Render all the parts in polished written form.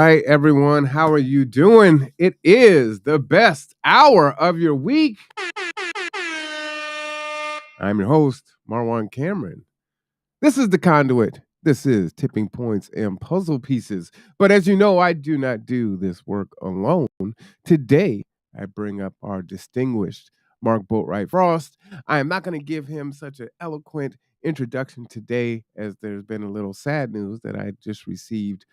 right, everyone. How are you doing? It is the best hour of your week. I'm your host, Marwan Cameron. This is The Conduit. This is Tipping Points and Puzzle Pieces. But as you know, I do not do this work alone. Today, I bring up our distinguished Mark Boatwright-Frost. I am not going to give him such an eloquent introduction today, as there's been a little sad news that I just received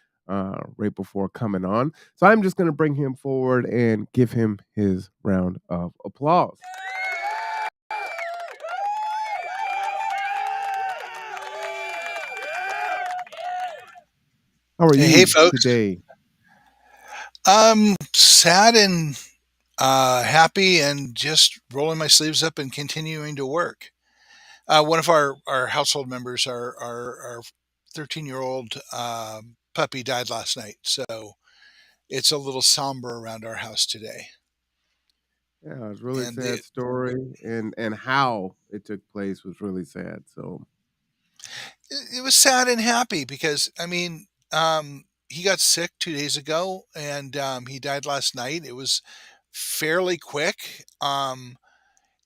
right before coming on. So I'm just going to bring him forward and give him his round of applause. How are Hey, you folks. today? Sad and happy, and just rolling my sleeves up and continuing to work. One of our household members, our 13-year-old puppy, died last night, so it's a little somber around our house today. Yeah, it's a really And sad story, and how it took place was really sad. So it was sad and happy because he got sick 2 days ago, and he died last night. It was fairly quick. And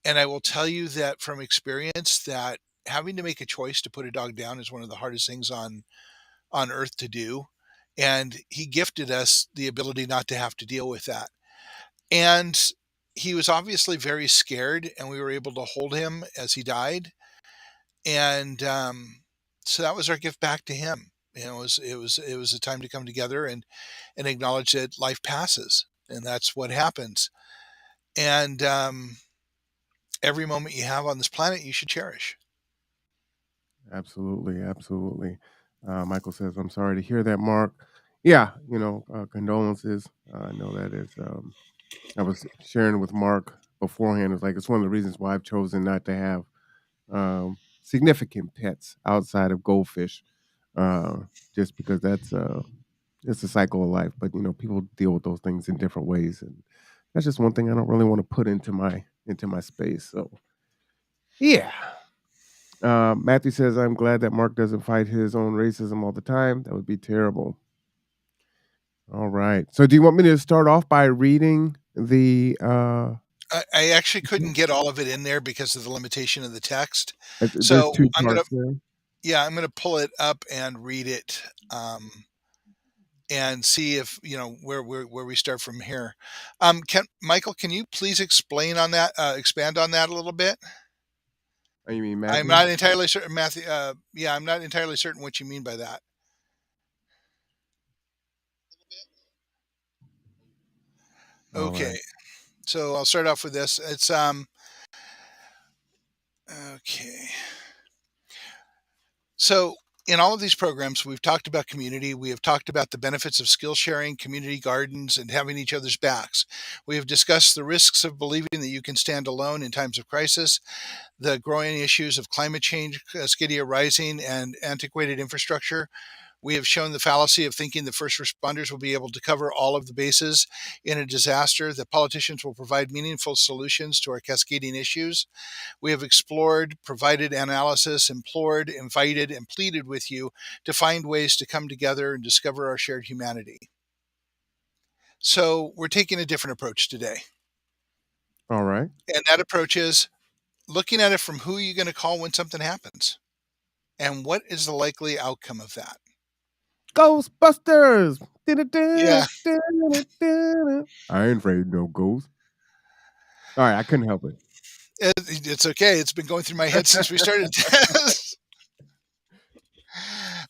I will tell you that from experience that having to make a choice to put a dog down is one of the hardest things on earth to do. And he gifted us the ability not to have to deal with that. And he was obviously very scared, and we were able to hold him as he died. And so that was our gift back to him. It was a time to come together and acknowledge that life passes, and that's what happens. And every moment you have on this planet, you should cherish. absolutely, absolutely. Michael says, "I'm sorry to hear that, Mark." Yeah, condolences. I know that is. I was sharing with Mark beforehand. It's like it's one of the reasons why I've chosen not to have significant pets outside of goldfish, uh, just because that's it's a cycle of life. But people deal with those things in different ways, and that's just one thing I don't really want to put into my space. So yeah. Matthew says, "I'm glad that Mark doesn't fight his own racism all the time. That would be terrible." All right. So, do you want me to start off by reading the? I actually couldn't get all of it in there because of the limitation of the text. There's So two parts there. I'm gonna pull it up and read it, and see if where we start from here. Can you please expand on that a little bit? Oh, you mean I'm Matthew? not entirely certain, Matthew. Yeah, I'm not entirely certain what you mean by that. All Okay, right. so I'll start off with this. It's okay. So, in all of these programs, we've talked about community. We have talked about the benefits of skill sharing, community gardens, and having each other's backs. We have discussed the risks of believing that you can stand alone in times of crisis, the growing issues of climate change, Cascadia Rising, and antiquated infrastructure. We have shown the fallacy of thinking the first responders will be able to cover all of the bases in a disaster, that politicians will provide meaningful solutions to our cascading issues. We have explored, provided analysis, implored, invited, and pleaded with you to find ways to come together and discover our shared humanity. So we're taking a different approach today. All right. And that approach is looking at it from who you're going to call when something happens and what is the likely outcome of that. Ghostbusters. Yeah, I ain't afraid of no ghost. All right, I couldn't help it. it's okay. It's been going through my head since we started this.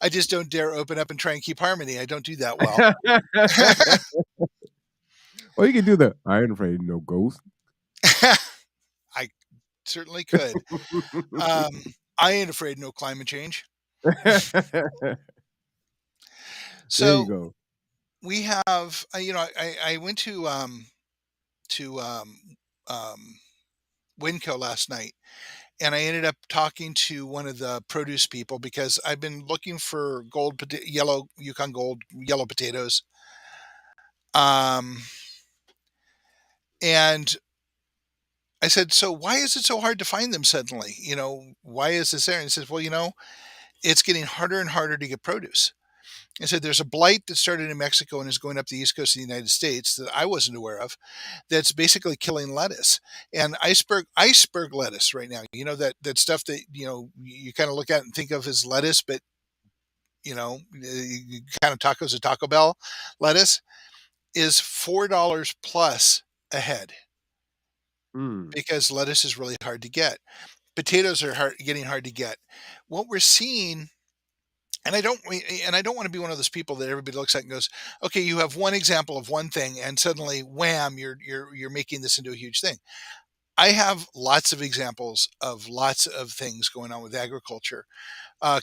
I just don't dare open up and try and keep harmony. I don't do that well. Well, you can do the I ain't afraid of no ghost. I certainly could. Um, I ain't afraid of no climate change. There you So go. we have, I went to Winco last night, and I ended up talking to one of the produce people because I've been looking for yellow Yukon Gold yellow potatoes. Um, and I said, so why is it so hard to find them suddenly? Why is this there? And he says, well, it's getting harder and harder to get produce. I said there's a blight that started in Mexico and is going up the east coast of the United States that I wasn't aware of. That's basically killing lettuce and iceberg lettuce right now. You know that stuff that you kind of look at and think of as lettuce, but you kind of tacos a Taco Bell lettuce is $4 plus a head Mm. because lettuce is really hard to get. Potatoes are getting hard to get. What we're seeing, and I don't want to be one of those people that everybody looks at and goes, "Okay, you have one example of one thing, and suddenly, wham, you're making this into a huge thing." I have lots of examples of lots of things going on with agriculture.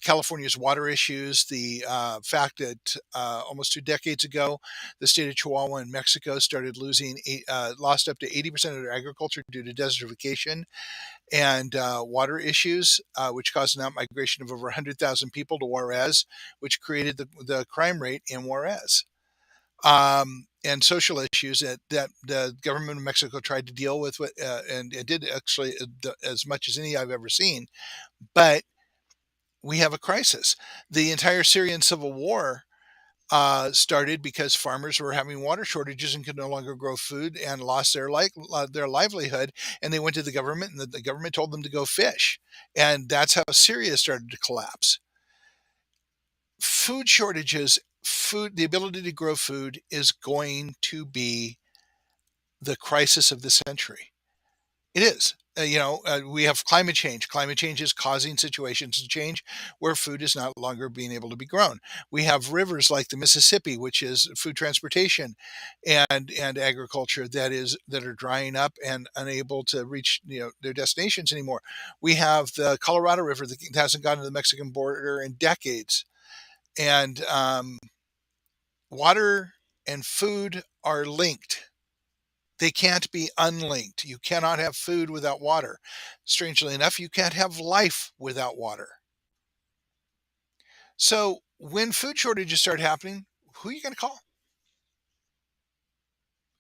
California's water issues, the fact that almost 2 decades ago, the state of Chihuahua in Mexico started lost up to 80% of their agriculture due to desertification and water issues, which caused an outmigration of over 100,000 people to Juarez, which created the crime rate in Juarez. And social issues that the government of Mexico tried to deal with, and it did actually as much as any I've ever seen. But we have a crisis. The entire Syrian civil war started because farmers were having water shortages and could no longer grow food and lost their livelihood. And they went to the government, and the government told them to go fish. And that's how Syria started to collapse. Food shortages, the ability to grow food is going to be the crisis of the century. It is. We have climate change. Climate change is causing situations to change where food is not longer being able to be grown. We have rivers like the Mississippi, which is food transportation and agriculture that are drying up and unable to reach their destinations anymore. We have the Colorado River that hasn't gone to the Mexican border in decades, and water and food are linked. They can't be unlinked. You cannot have food without water. Strangely enough, you can't have life without water. So when food shortages start happening, who are you going to call?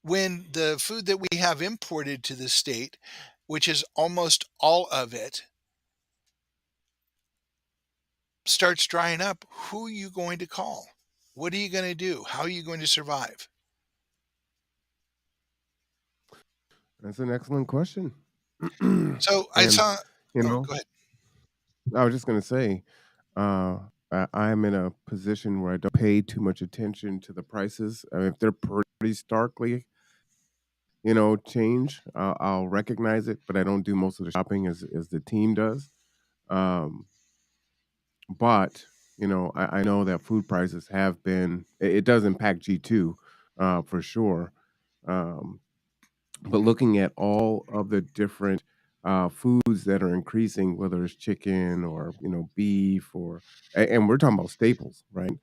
When the food that we have imported to the state, which is almost all of it, starts drying up, who are you going to call? What are you going to do? How are you going to survive? That's an excellent question. And, So I saw, you oh, know, go ahead. I was just going to say, I'm in a position where I don't pay too much attention to the prices. I mean, if they're pretty starkly, change, I'll recognize it, but I don't do most of the shopping as the team does. Um, but I know that food prices have been. It does impact G2, for sure. Um, but looking at all of the different foods that are increasing, whether it's chicken or beef and we're talking about staples, right?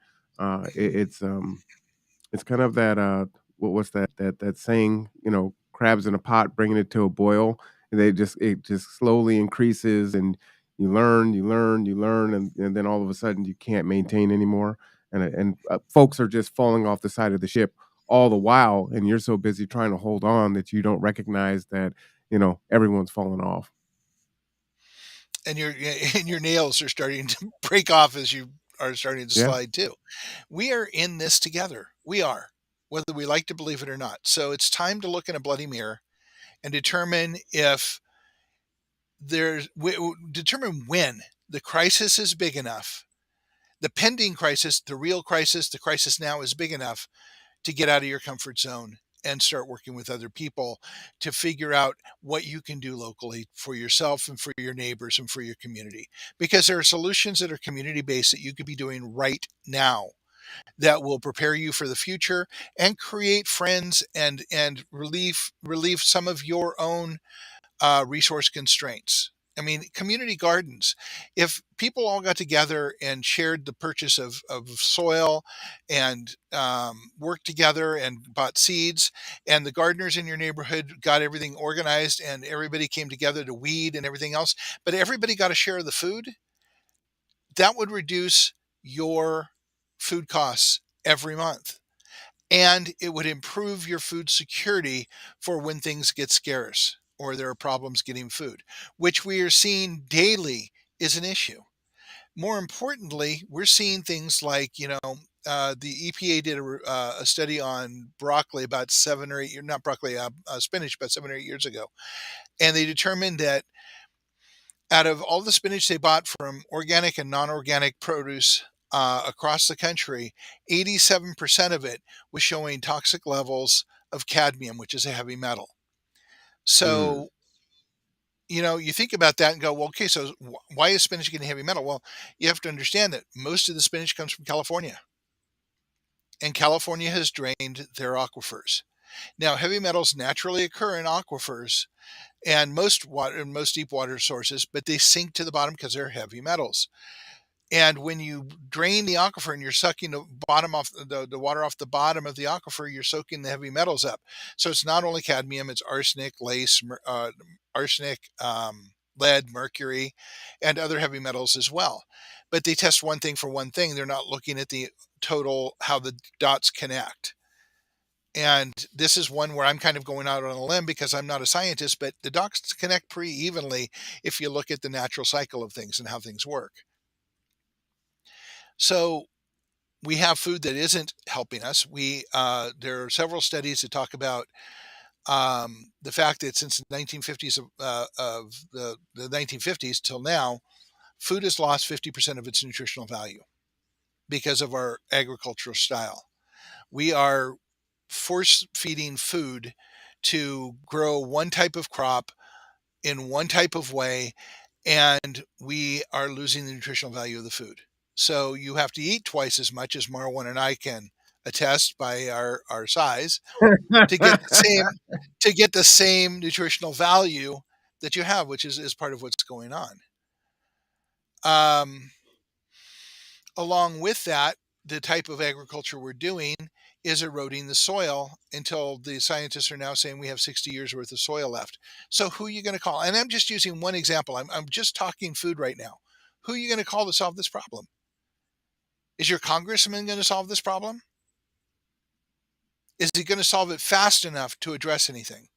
It's kind of that what's that saying, crabs in a pot bringing it to a boil, and it just slowly increases, and you learn, and then all of a sudden you can't maintain anymore, and folks are just falling off the side of the ship all the while, and you're so busy trying to hold on that you don't recognize that everyone's falling off. And your and your nails are starting to break off as you are starting to Yeah. slide too. We are in this together. We are, whether we like to believe it or not. So it's time to look in a bloody mirror and determine if determine when the crisis is big enough, the pending crisis, the real crisis, the crisis now is big enough to get out of your comfort zone and start working with other people to figure out what you can do locally for yourself and for your neighbors and for your community. Because there are solutions that are community based that you could be doing right now that will prepare you for the future and create friends and relieve some of your own resource constraints. I mean, community gardens. If people all got together and shared the purchase of soil and worked together and bought seeds, and the gardeners in your neighborhood got everything organized and everybody came together to weed and everything else, but everybody got a share of the food, that would reduce your food costs every month, and it would improve your food security for when things get scarce or there are problems getting food, which we are seeing daily is an issue. More importantly, we're seeing things like, the EPA did a study on broccoli about 7 or 8 years, not broccoli, spinach, about 7 or 8 years ago, and they determined that out of all the spinach they bought from organic and non-organic produce across the country, 87% of it was showing toxic levels of cadmium, which is a heavy metal. Mm. So, you think about that and go, well, okay, so why is spinach getting heavy metal? Well, you have to understand that most of the spinach comes from California, and California has drained their aquifers. Now, heavy metals naturally occur in aquifers and most deep water sources, but they sink to the bottom because they're heavy metals. And when you drain the aquifer and you're sucking the water off the bottom of the aquifer, you're soaking the heavy metals up. So it's not only cadmium, it's arsenic, lead, mercury, and other heavy metals as well. But they test one thing for one thing. They're not looking at the total, how the dots connect. And this is one where I'm kind of going out on a limb because I'm not a scientist, but the dots connect pretty evenly if you look at the natural cycle of things and how things work. So we have food that isn't helping us. There are several studies that talk about the fact that since the 1950s of the 1950s till now, food has lost 50% of its nutritional value because of our agricultural style. We are force feeding food to grow one type of crop in one type of way, and we are losing the nutritional value of the food. So you have to eat twice as much as Marwan and I can attest by our size to get the same nutritional value that you have, which is part of what's going on. Um, Along with that, the type of agriculture we're doing is eroding the soil until the scientists are now saying we have 60 years worth of soil left. So who are you going to call? And I'm just using one example. I'm just talking food right now. Who are you going to call to solve this problem? Is your congressman going to solve this problem? Is he going to solve it fast enough to address anything?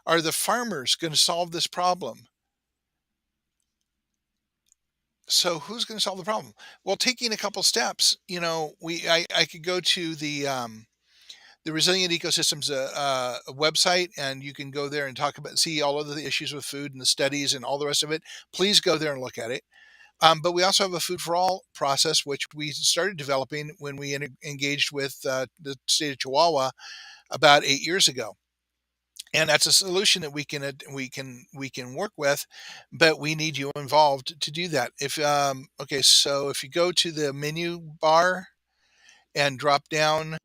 Are the farmers going to solve this problem? So who's going to solve the problem? Well, taking a couple steps, I could go to the Resilient Ecosystems website, and you can go there and see all of the issues with food and the studies and all the rest of it. Please go there and look at it. But we also have a food for all process, which we started developing when we engaged with the state of Chihuahua about 8 years ago. And that's a solution that we can work with, but we need you involved to do that. So if you go to the menu bar and drop down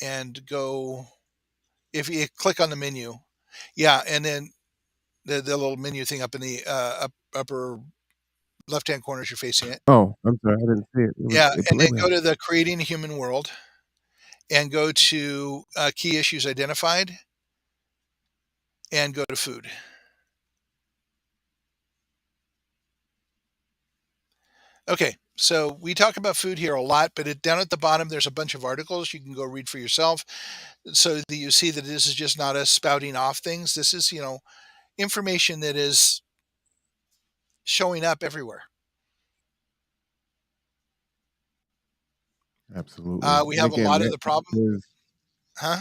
and go, if you click on the menu, yeah, and then the little menu thing up in the upper left hand corner as you're facing it. Oh, I'm sorry, I didn't see it. Yeah, It and then blinked. go to the creating a human world and go to key issues identified and go to food. Okay, so we talk about food here a lot, but down at the bottom, there's a bunch of articles you can go read for yourself so that you see that this is just not us spouting off things. This is, information that is showing up everywhere. Absolutely. We And have a again, lot of that the problem, is huh?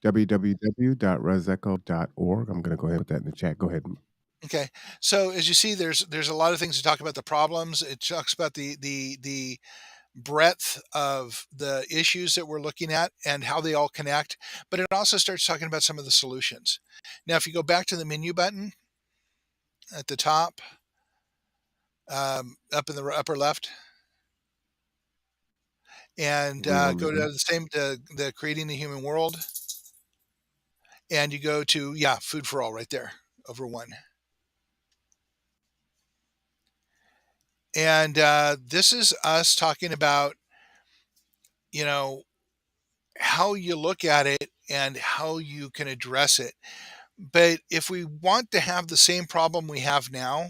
www.reseco.org. I'm gonna go ahead and put that in the chat. Go ahead. Okay, so as you see, there's a lot of things to talk about the problems. It talks about the breadth of the issues that we're looking at and how they all connect, but it also starts talking about some of the solutions. Now, if you go back to the menu button at the top, up in the upper left, and Wait one go to minute. the creating the human world, and you go to, yeah, food for all right there over one. And this is us talking about, you know, how you look at it and how you can address it. But if we want to have the same problem we have now,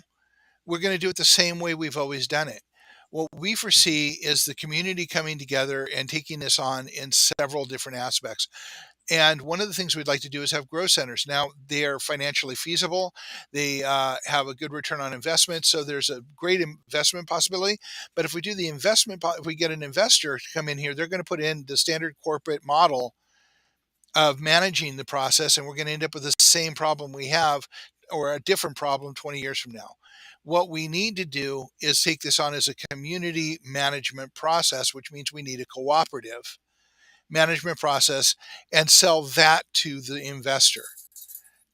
we're going to do it the same way we've always done it. What we foresee is the community coming together and taking this on in several different aspects. And one of the things we'd like to do is have grow centers. Now, they are financially feasible. They have a good return on investment. So there's a great investment possibility. But if we do the investment, if we get an investor to come in here, they're going to put in the standard corporate model of managing the process. And we're going to end up with the same problem we have, or a different problem 20 years from now. What we need to do is take this on as a community management process, which means we need a cooperative management process and sell that to the investor.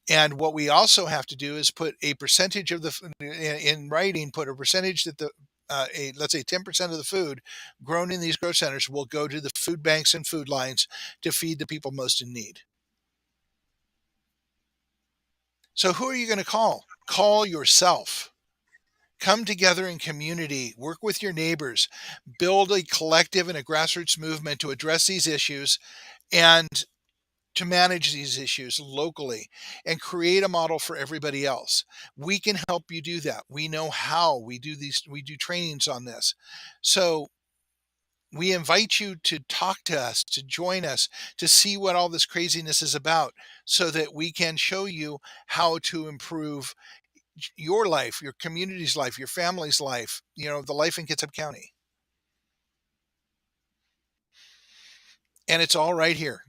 And what we also have to do is put a percentage of the in writing, put a percentage that let's say 10% of the food grown in these grow centers will go to the food banks and food lines to feed the people most in need. So who are you going to call? Call yourself. Come together in community, work with your neighbors, build a collective and a grassroots movement to address these issues and to manage these issues locally and create a model for everybody else. We can help you do that. We know how. We do trainings on this. So we invite you to talk to us, to join us, to see what all this craziness is about so that we can show you how to improve your life, your community's life, your family's life, the life in Kitsap County. And it's all right here.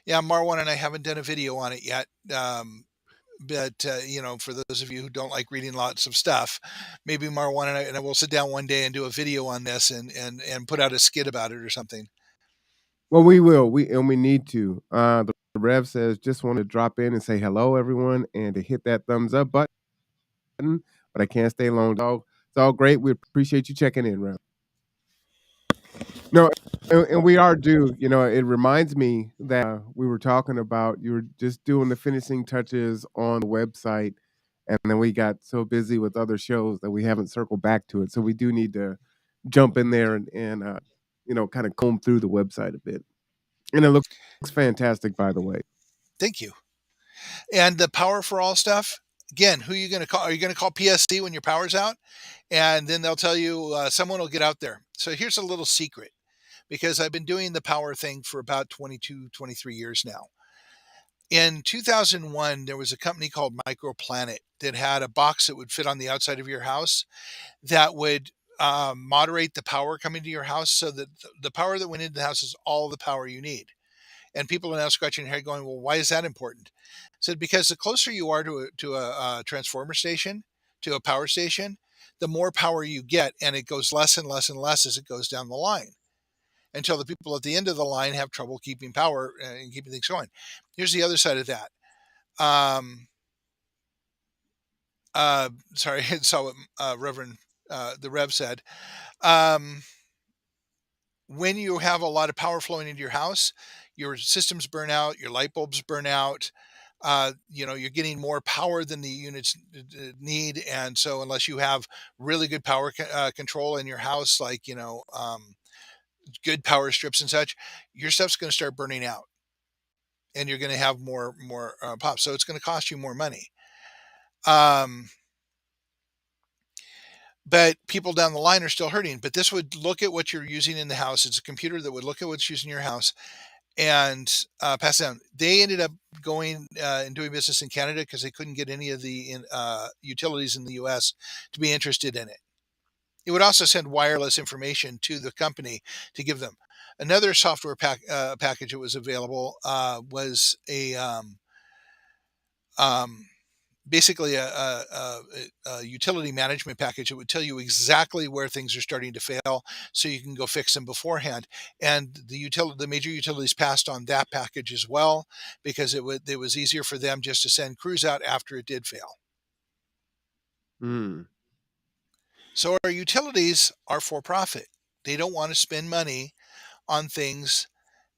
Yeah, Marwan and I haven't done a video on it yet. But for those of you who don't like reading lots of stuff, maybe Marwan and I will sit down one day and do a video on this and put out a skit about it or something. Well, we will. We need to. The Rev says just want to drop in and say hello, everyone, and to hit that thumbs up button. But I can't stay long, dog. It's all great. We appreciate you checking in, Rev. No, and we are due. It reminds me that we were talking about you were just doing the finishing touches on the website, and then we got so busy with other shows that we haven't circled back to it. So we do need to jump in there and kind of comb through the website a bit. And it looks fantastic, by the way. Thank you. And the Power for All stuff, again, who are you going to call? Are you going to call PSC when your power's out? And then they'll tell you someone will get out there. So here's a little secret, because I've been doing the power thing for about 22, 23 years now. In 2001, there was a company called Microplanet that had a box that would fit on the outside of your house that would moderate the power coming to your house, so that the power that went into the house is all the power you need. And people are now scratching their head going, well, why is that important? I said, because the closer you are to a transformer station, to a power station, the more power you get, and it goes less and less and less as it goes down the line, until the people at the end of the line have trouble keeping power and keeping things going. Here's the other side of that. Sorry, I saw what Reverend the Rev said. When you have a lot of power flowing into your house, your systems burn out, your light bulbs burn out. You're getting more power than the units need, and so unless you have really good power control in your house, like good power strips and such, your stuff's going to start burning out, and you're going to have more pop. So it's going to cost you more money. But people down the line are still hurting. But this would look at what you're using in the house. It's a computer that would look at what's used in your house and pass it down. They ended up going and doing business in Canada because they couldn't get any of the utilities in the U.S. to be interested in it. It would also send wireless information to the company to give them. Another software package that was available was basically a utility management package that would tell you exactly where things are starting to fail, so you can go fix them beforehand. And the major utilities passed on that package as well, because it was easier for them just to send crews out after it did fail. Mm. So our utilities are for profit. They don't want to spend money on things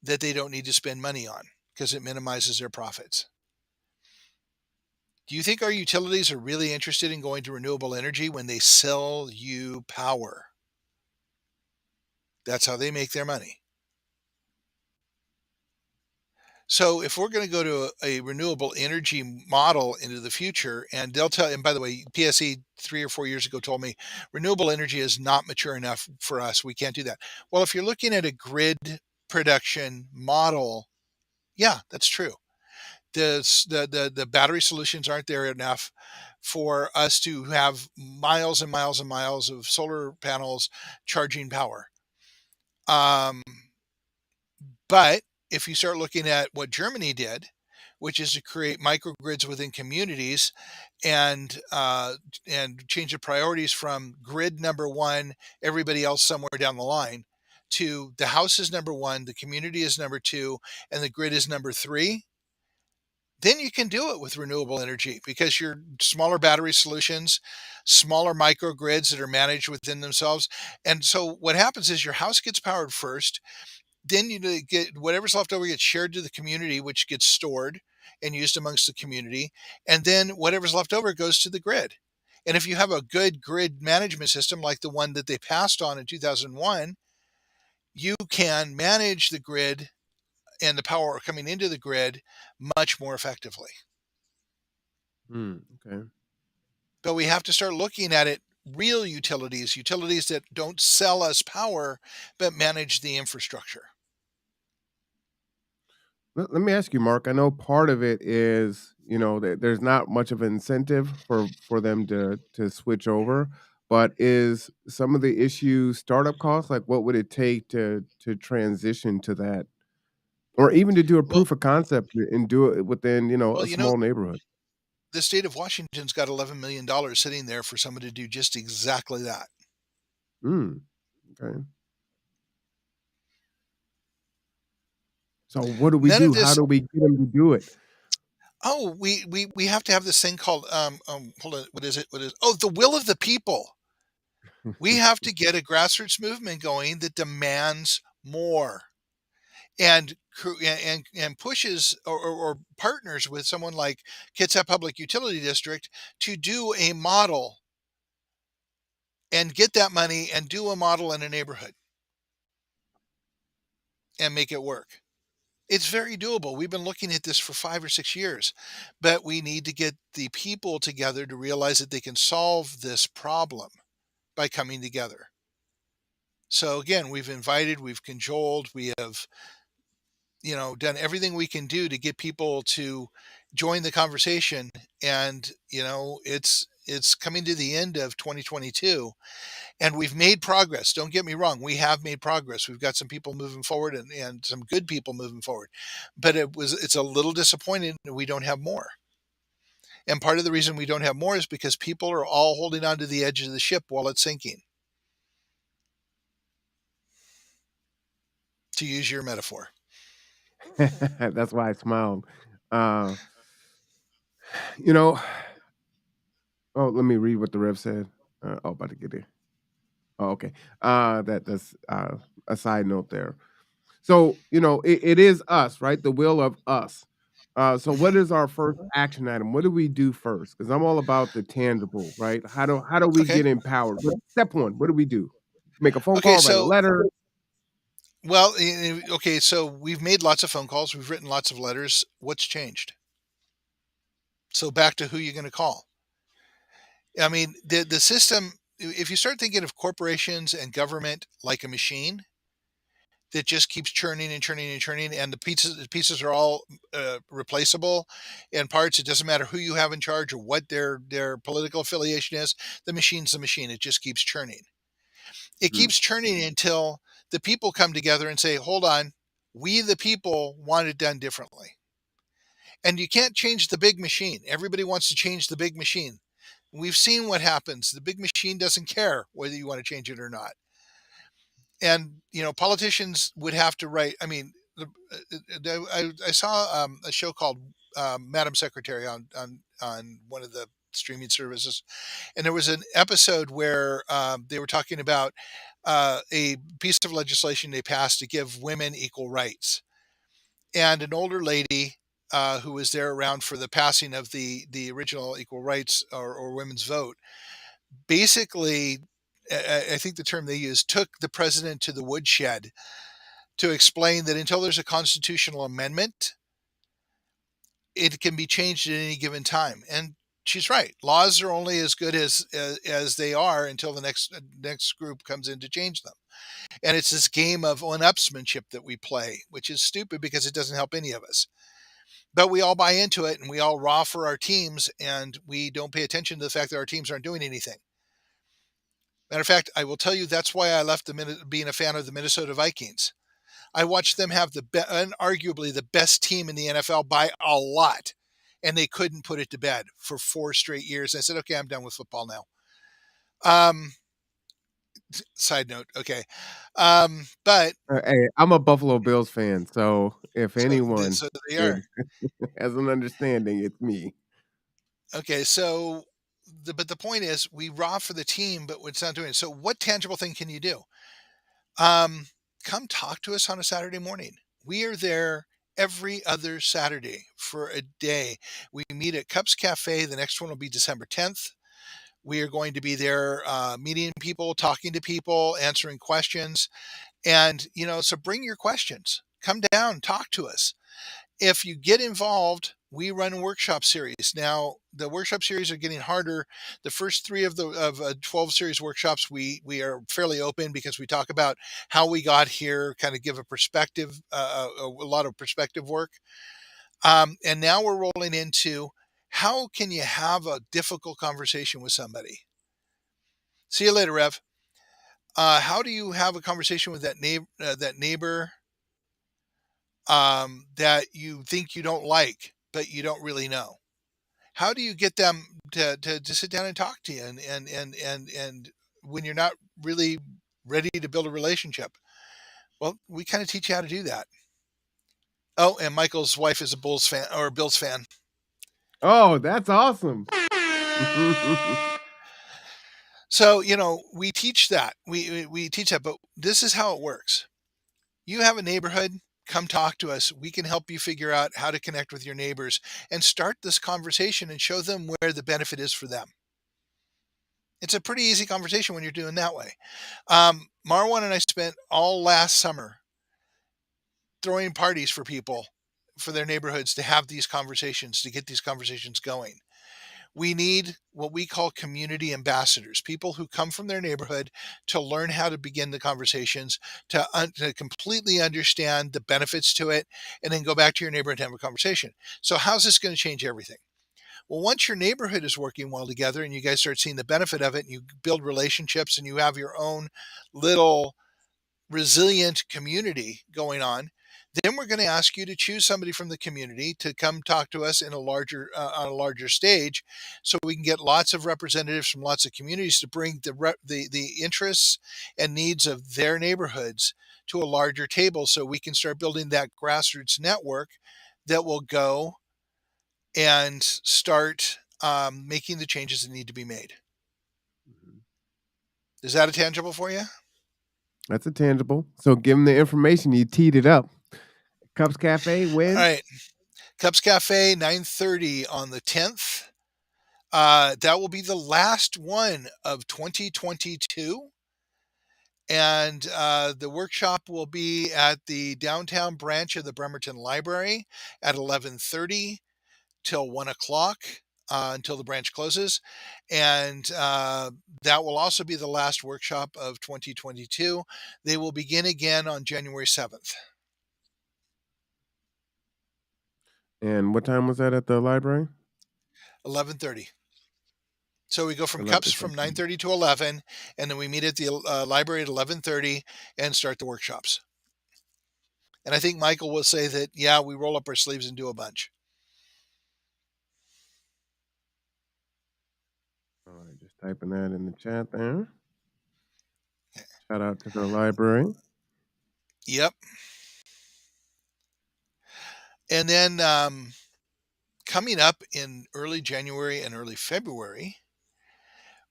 that they don't need to spend money on, because it minimizes their profits. Do you think our utilities are really interested in going to renewable energy when they sell you power? That's how they make their money. So if we're going to go to a renewable energy model into the future, and they'll tell, and by the way, PSE 3 or 4 years ago told me renewable energy is not mature enough for us. We can't do that. Well, if you're looking at a grid production model, yeah, that's true. The battery solutions aren't there enough for us to have miles and miles and miles of solar panels charging power. Um, but if you start looking at what Germany did, which is to create microgrids within communities and and change the priorities from grid number one, everybody else somewhere down the line, to the house is number one, the community is number two, and the grid is number three, then you can do it with renewable energy because your smaller battery solutions, smaller microgrids that are managed within themselves. And so what happens is your house gets powered first, then you get whatever's left over gets shared to the community, which gets stored and used amongst the community, and then whatever's left over goes to the grid. And if you have a good grid management system like the one that they passed on in 2001, you can manage the grid and the power coming into the grid much more effectively. Okay. But we have to start looking at it real utilities, utilities that don't sell us power but manage the infrastructure. Let me ask you, Mark. I know part of it is, that there's not much of an incentive for them to switch over, but is some of the issue startup costs? Like, what would it take to transition to that, or even to do a Well, proof of concept and do it within, well, a you know, small neighborhood? the state of Washington's got $11 million sitting there for someone to do just exactly that. Mm, okay. So what do we None of do? How this. do we get them to do it? Oh, we have to have this thing called hold on, what is it? What is oh the will of the people. We have to get a grassroots movement going that demands more and and pushes or partners with someone like Kitsap Public Utility District to do a model and get that money and do a model in a neighborhood and make it work. It's very doable. We've been looking at this for 5 or 6 years, but we need to get the people together to realize that they can solve this problem by coming together. So again, we've invited, we've cajoled, we have, done everything we can do to get people to join the conversation. And, it's coming to the end of 2022 and we've made progress. Don't get me wrong. We have made progress. We've got some people moving forward and some good people moving forward, but it's a little disappointing that we don't have more. And part of the reason we don't have more is because people are all holding on to the edge of the ship while it's sinking, to use your metaphor. That's why I smiled. Uh, you know, oh, let me read what the rev said. About to get there. Oh, okay. That's a side note there. So, it is us, right? The will of us. So what Hmm. is our first action item? What do we do first? Because I'm all about the tangible, right? How do we Okay. get empowered? Step one, what do we do? Make a phone Okay. call, write a So, letter. well, okay. So we've made lots of phone calls. We've written lots of letters. What's changed? So back to who you're going to call. I mean, the system, if you start thinking of corporations and government like a machine that just keeps churning and churning and churning, and the pieces are all replaceable in parts. It doesn't matter who you have in charge or what their political affiliation is. The machine's the machine. It just keeps churning. It Mm, keeps churning until the people come together and say, "Hold on, we the people want it done differently." And you can't change the big machine. Everybody wants to change the big machine. We've seen what happens. The big machine doesn't care whether you want to change it or not. And politicians would have to write. I mean, I saw a show called Madam Secretary on one of the streaming services, and there was an episode where they were talking about a piece of legislation they passed to give women equal rights, and an older lady. Who was there around for the passing of the original equal rights or women's vote? Basically, I think the term they used took the president to the woodshed to explain that until there's a constitutional amendment, it can be changed at any given time. And she's right. Laws are only as good as they are until the next group comes in to change them. And it's this game of one-upsmanship that we play, which is stupid because it doesn't help any of us. But we all buy into it and we all raw for our teams, and we don't pay attention to the fact that our teams aren't doing anything. Matter of fact, I will tell you that's why I left being a fan of the Minnesota Vikings. I watched them have arguably the best team in the NFL by a lot, and they couldn't put it to bed for 4 straight years. I said, okay, I'm done with football now. Side note, okay. But Hey, I'm a Buffalo Bills fan, so if anyone so they are. should has an understanding, it's me. Okay, so but the point is, we raw for the team, but it's not doing it. So, what tangible thing can you do? Um, Come talk to us on a Saturday morning. We are there every other Saturday for a day. We meet at Cups Cafe. The next one will be December 10th. We are going to be there meeting people, talking to people, answering questions. And, so bring your questions. Come down, talk to us. If you get involved, we run a workshop series. Now, the workshop series are getting harder. The first 3 of the 12 series workshops, we are fairly open because we talk about how we got here, kind of give a perspective, a lot of perspective work. And now we're rolling into how can you have a difficult conversation with somebody? See you later, Rev. How do you have a conversation with that neighbor that you think you don't like, but you don't really know? How do you get them to sit down and talk to you and when you're not really ready to build a relationship? Well, we kind of teach you how to do that. Oh, and Michael's wife is a Bulls fan or a Bills fan. Oh, that's awesome. So, we teach that. We teach that, but this is how it works. You have a neighborhood, come talk to us. We can help you figure out how to connect with your neighbors and start this conversation and show them where the benefit is for them. It's a pretty easy conversation when you're doing that way. Marwan and I spent all last summer throwing parties for people, for their neighborhoods, to have these conversations, to get these conversations going. We need what we call community ambassadors, people who come from their neighborhood to learn how to begin the conversations, to completely understand the benefits to it, and then go back to your neighborhood and have a conversation. So how's this going to change everything? Well, once your neighborhood is working well together and you guys start seeing the benefit of it, and you build relationships and you have your own little resilient community going on, then we're going to ask you to choose somebody from the community to come talk to us in a larger on a larger stage, so we can get lots of representatives from lots of communities to bring the interests and needs of their neighborhoods to a larger table, so we can start building that grassroots network that will go and start making the changes that need to be made. Is that a tangible for you? That's a tangible. So give them the information. You teed it up. Cups Cafe, All when? right. Cups Cafe, 9:30 on the 10th. That will be the last one of 2022. And the workshop will be at the downtown branch of the Bremerton Library at 11:30 till 1 o'clock, until the branch closes. And that will also be the last workshop of 2022. They will begin again on January 7th. And what time was that at the library? 11:30. So we go from cups from 11. 9:30 to 11, and then we meet at the library at 11:30 and start the workshops. And I think Michael will say that, yeah, we roll up our sleeves and do a bunch. All right, just typing that in the chat there. Shout out to the library. Yep. And then coming up in early January and early February,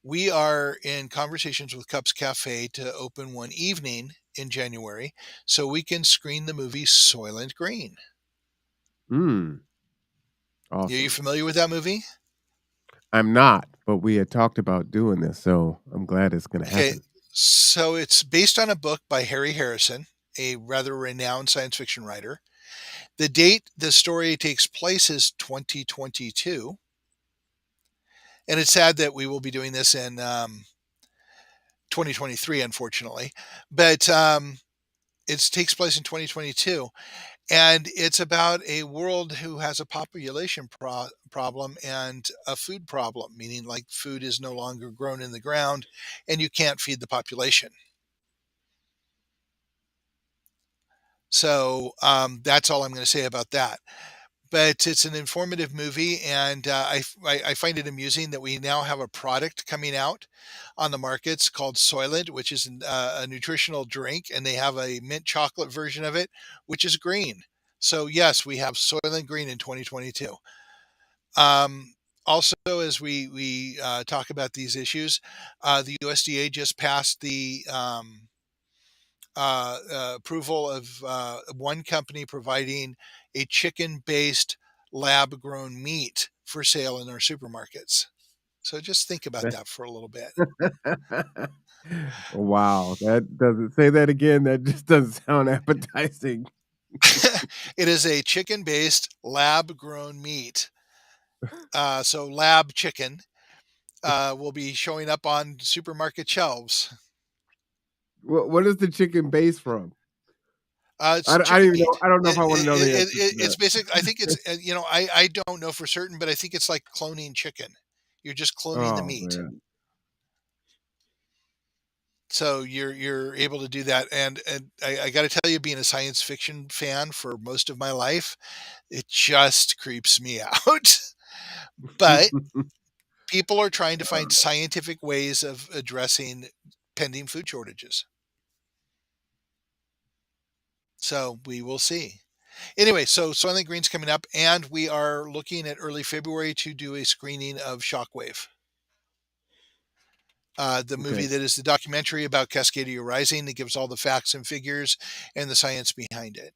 we are in conversations with Cups Cafe to open one evening in January so we can screen the movie Soylent Green. Awesome. Are you familiar with that movie? I'm not, but we had talked about doing this, so I'm glad it's going to happen. So it's based on a book by Harry Harrison, a rather renowned science fiction writer. The date the story takes place is 2022. And it's sad that we will be doing this in 2023, unfortunately, but it takes place in 2022, and it's about a world who has a population problem and a food problem, meaning like food is no longer grown in the ground, and you can't feed the population. So that's all I'm going to say about that. But it's an informative movie, and I find it amusing that we now have a product coming out on the markets called Soylent, which is a nutritional drink, and they have a mint chocolate version of it, which is green. So yes, we have Soylent Green in 2022. Also, as we talk about these issues, the USDA just passed the approval of one company providing a chicken based lab grown meat for sale in our supermarkets. So just think about that for a little bit. Wow, that doesn't say that again, that just doesn't sound appetizing. It is a chicken based lab grown meat. So, lab chicken will be showing up on supermarket shelves. What is the chicken base from? It's I don't chicken even know meat. I don't know if I wanna know the answer to It's that. basic. I think it's, I don't know for certain, but I think it's like cloning chicken. You're just cloning the Oh, meat. man. So you're able to do that, and I got to tell you, being a science fiction fan for most of my life, it just creeps me out. But people are trying to find scientific ways of addressing pending food shortages. So we will see. Anyway, so Soylent Green's coming up, and we are looking at early February to do a screening of Shockwave, the Okay. movie that is the documentary about Cascadia Rising that gives all the facts and figures and the science behind it.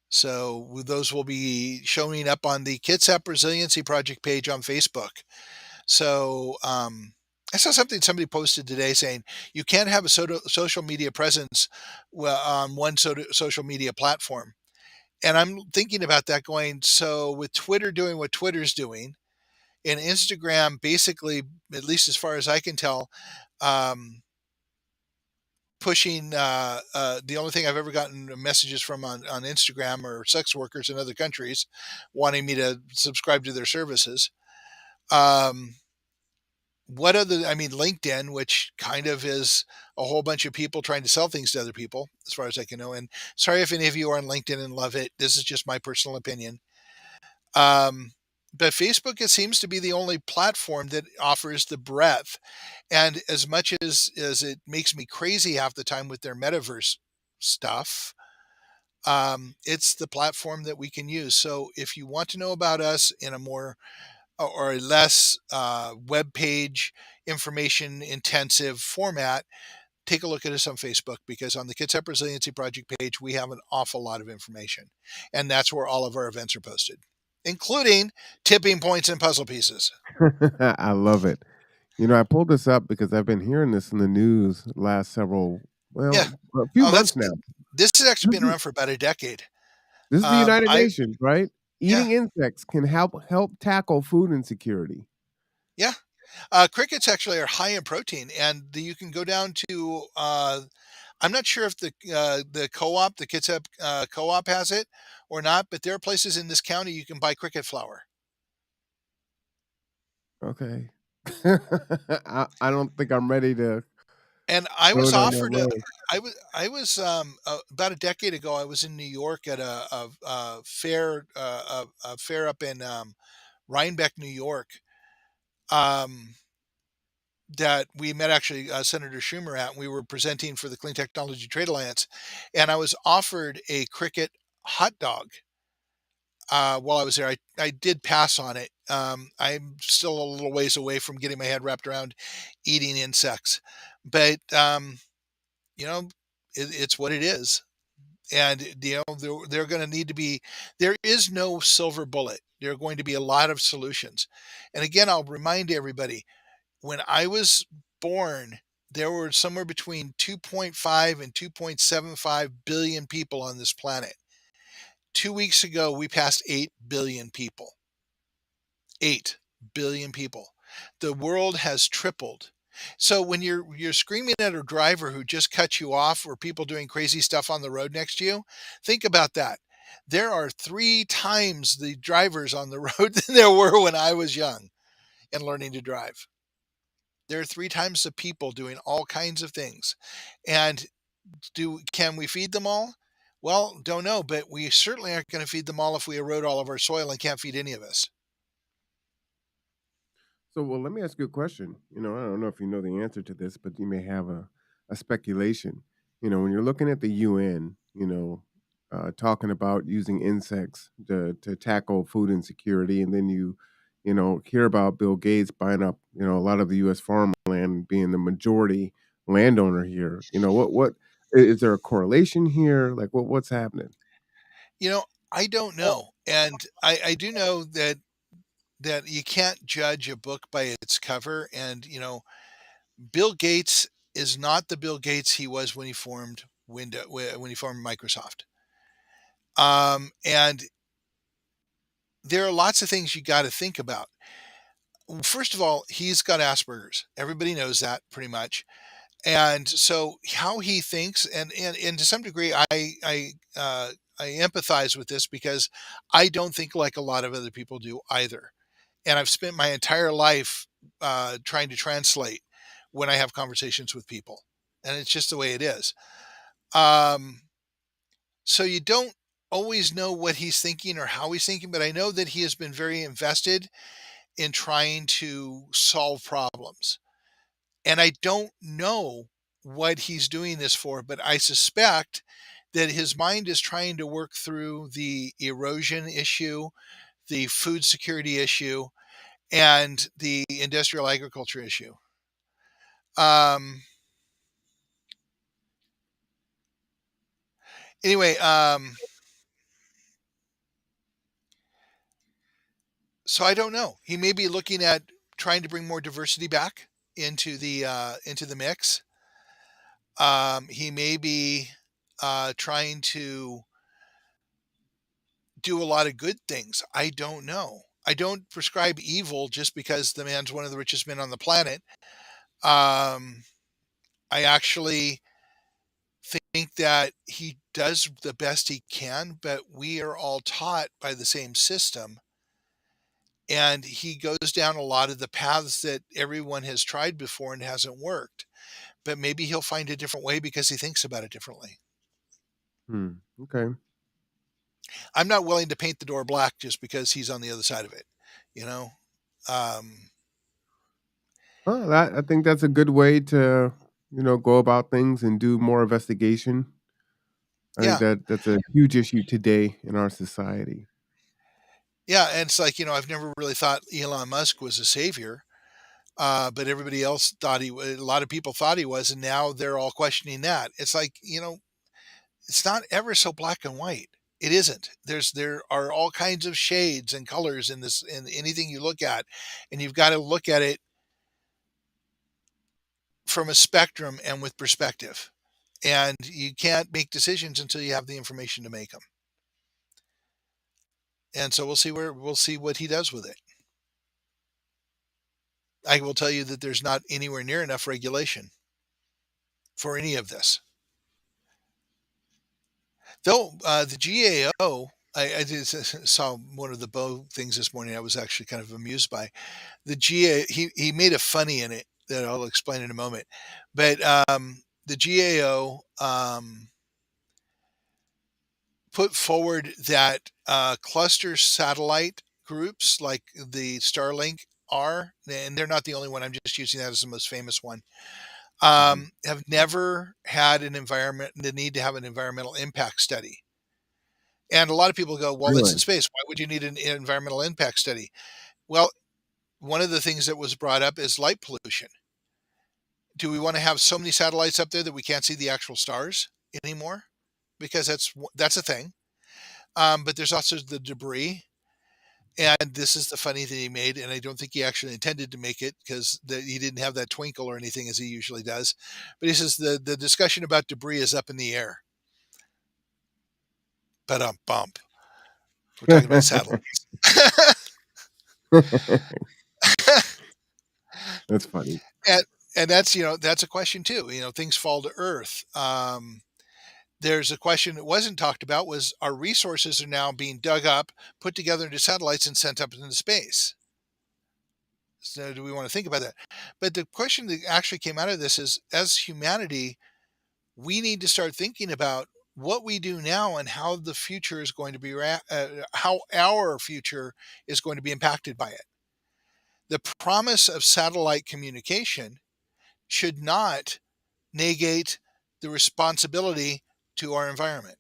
So those will be showing up on the Kitsap Resiliency Project page on Facebook. So I saw somebody posted today saying you can't have a social media presence on one social media platform. And I'm thinking about that going, so with Twitter doing what Twitter's doing, and Instagram basically, at least as far as I can tell, um, pushing the only thing I've ever gotten messages from on Instagram are sex workers in other countries wanting me to subscribe to their services. Um, what other, I mean, LinkedIn, which kind of is a whole bunch of people trying to sell things to other people, as far as I can know. And sorry if any of you are on LinkedIn and love it. This is just my personal opinion. Um, but Facebook, it seems to be the only platform that offers the breadth. And as much as it makes me crazy half the time with their metaverse stuff, it's the platform that we can use. So if you want to know about us in a more or a less web page information intensive format, take a look at us on Facebook, because on the Kitsap Resiliency Project page, we have an awful lot of information. And that's where all of our events are posted, including tipping points and puzzle pieces. I love it. You know, I pulled this up because I've been hearing this in the news last Yeah. a few Oh, months now. this has actually This been is around for about a decade. this is the United I Nations, right? Yeah, Eating insects can help tackle food insecurity. yeah. Crickets actually are high in protein, and you can go down to. I'm not sure if the co-op, the Kitsap co-op, has it or not, but there are places in this county you can buy cricket flour. Okay. I don't think I'm ready to And I go was down that offered a. road. I was about a decade ago. I was in New York at a fair, a fair up in Rhinebeck, New York. Um, that we met actually Senator Schumer at. And we were presenting for the Clean Technology Trade Alliance, and I was offered a cricket hot dog while I was there. I did pass on it. I'm still a little ways away from getting my head wrapped around eating insects, but you know, it's what it is. And they're going to need to be. There is no silver bullet. There are going to be a lot of solutions. And again, I'll remind everybody, when I was born, there were somewhere between 2.5 and 2.75 billion people on this planet. 2 weeks ago, we passed 8 billion people. 8 billion people. The world has tripled. So when you're screaming at a driver who just cut you off or people doing crazy stuff on the road next to you, think about that. There are 3 times the drivers on the road than there were when I was young and learning to drive. There are 3 times the people doing all kinds of things. And can we feed them all? Well, don't know, but we certainly aren't going to feed them all if we erode all of our soil and can't feed any of us. So, well, let me ask you a question. I don't know if you know the answer to this, but you may have a speculation. When you're looking at the UN, talking about using insects to tackle food insecurity, and then hear about Bill Gates buying up, a lot of the U.S. farmland, being the majority landowner here. Is there a correlation here? Like, what's happening? You know, I don't know. And I do know that you can't judge a book by its cover. And, Bill Gates is not the Bill Gates he was when he formed when he formed Microsoft. And there are lots of things you got to think about. First of all, he's got Asperger's. Everybody knows that pretty much. And so how he thinks, and to some degree, I empathize with this because I don't think like a lot of other people do either. And I've spent my entire life trying to translate when I have conversations with people, and it's just the way it is. Um, so you don't always know what he's thinking or how he's thinking, but I know that he has been very invested in trying to solve problems. And I don't know what he's doing this for, but I suspect that his mind is trying to work through the erosion issue, the food security issue, and the industrial agriculture issue. Um, anyway, so I don't know. He may be looking at trying to bring more diversity back into the mix. He may be trying to do a lot of good things. I don't know. I don't prescribe evil just because the man's one of the richest men on the planet. Um, I actually think that he does the best he can, but we are all taught by the same system. And he goes down a lot of the paths that everyone has tried before and hasn't worked. But maybe he'll find a different way because he thinks about it differently. Hmm. Okay. I'm not willing to paint the door black just because he's on the other side of it, you know? Um, Well, I think that's a good way to, go about things and do more investigation. I think yeah. that's a huge issue today in our society. Yeah. And it's like, I've never really thought Elon Musk was a savior. But everybody else thought a lot of people thought he was. And now they're all questioning that. It's like, it's not ever so black and white. It isn't. There are all kinds of shades and colors in anything you look at, and you've got to look at it from a spectrum and with perspective. And you can't make decisions until you have the information to make them. And so we'll see what he does with it. I will tell you that there's not anywhere near enough regulation for any of this. Though the GAO, I did, saw one of the Bo things this morning. I was actually kind of amused by the GA. He made a funny in it that I'll explain in a moment. But the GAO put forward that cluster satellite groups like the Starlink are, and they're not the only one. I'm just using that as the most famous one. Mhm. Have never had the need to have an environmental impact study. And a lot of people go, well, it's in Really? space. Why would you need an environmental impact study? Well, one of the things that was brought up is light pollution. Do we want to have so many satellites up there that we can't see the actual stars anymore? Because that's a thing. But there's also the debris. And this is the funny thing he made, and I don't think he actually intended to make it because he didn't have that twinkle or anything as he usually does. But he says the discussion about debris is up in the air. But bump. We're talking about satellites. That's funny. And that's, that's a question too. Things fall to earth. There's a question that wasn't talked about was our resources are now being dug up, put together into satellites and sent up into space. So do we want to think about that? But the question that actually came out of this is, as humanity, we need to start thinking about what we do now and how the future is going to be, how our future is going to be impacted by it. The promise of satellite communication should not negate the responsibility to our environment.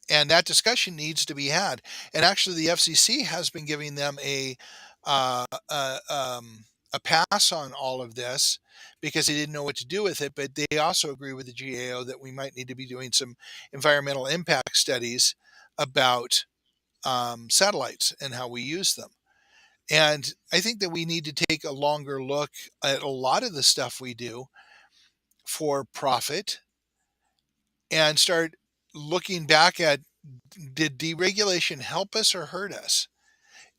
And that discussion needs to be had. And actually, the FCC has been giving them uh, a, um, a pass on all of this because they didn't know what to do with it. But they also agree with the GAO that we might need to be doing some environmental impact studies about satellites and how we use them. And I think that we need to take a longer look at a lot of the stuff we do for profit and start looking back at, did deregulation help us or hurt us?